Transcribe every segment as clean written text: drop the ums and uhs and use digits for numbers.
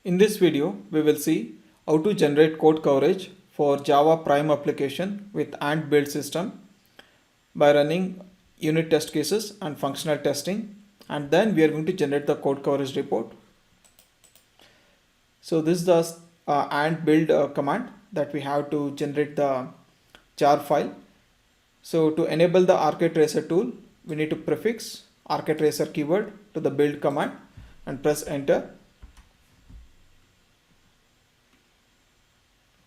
In this video, we will see how to generate code coverage for Java Prime application with Ant build system by running unit test cases and functional testing, and then we are going to generate the code coverage report. So this is the Ant build command that we have to generate the jar file. So to enable the arctracer tool, we need to prefix arctracer keyword to the build command and press enter.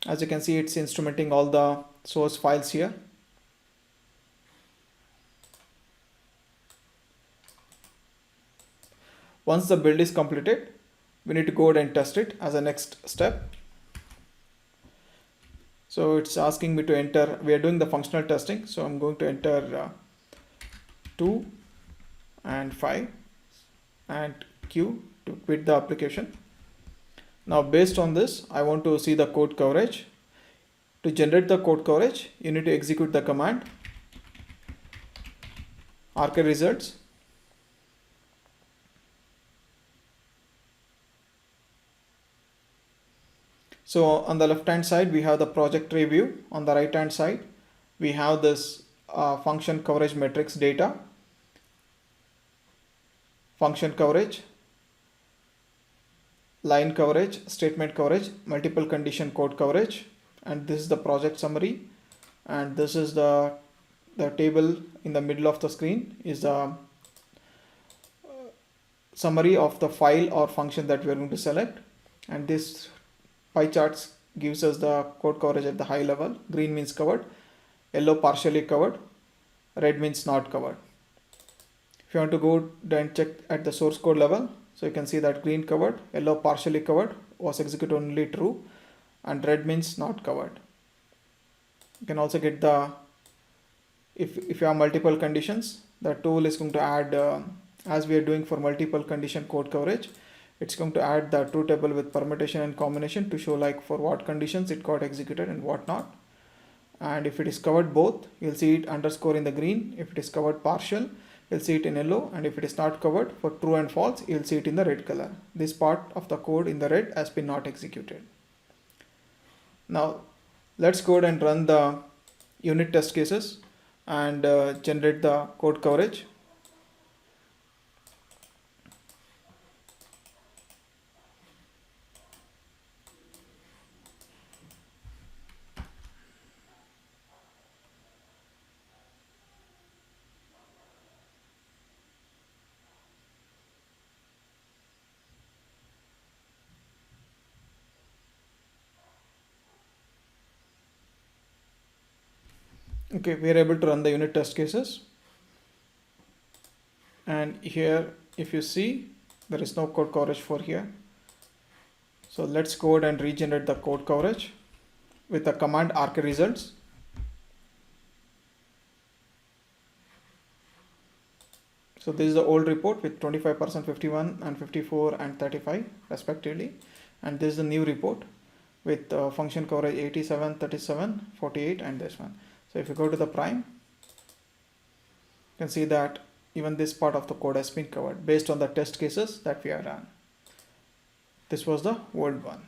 As you can see, it's instrumenting all the source files here. Once the build is completed, we need to go ahead and test it as a next step. So it's asking me to enter, we are doing the functional testing, so I'm going to enter 2 and 5 and Q to quit the application. Now based on this, I want to see the code coverage. To generate the code coverage, you need to execute the command arc results. So on the left hand side, we have the project review. On the right hand side, we have this function coverage metrics data, function coverage, line coverage, statement coverage, multiple condition code coverage, and this is the project summary, and this is the table in the middle of the screen is the summary of the file or function that we are going to select, and this pie charts gives us the code coverage at the high level. Green means covered, yellow partially covered, red means not covered. If you want to go and check at the source code level, so you can see that green covered, yellow partially covered was executed only true, and red means not covered. You can also get the, if you have multiple conditions, the tool is going to add, as we are doing for multiple condition code coverage, it's going to add the true table with permutation and combination to show like for what conditions it got executed and what not. And if it is covered both, you'll see it underscore in the green. If it is covered partial, you'll see it in yellow, and if it is not covered for true and false, you'll see it in the red color. This part of the code in the red has been not executed. Now let's go ahead and run the unit test cases and generate the code coverage. Okay, we are able to run the unit test cases, and here if you see, there is no code coverage for here. So let's go ahead and regenerate the code coverage with the command arc results. So this is the old report with 25%, 51 and 54 and 35 respectively, and this is the new report with function coverage 87, 37, 48 and this one. So if you go to the prime, you can see that even this part of the code has been covered based on the test cases that we have run. This was the old one.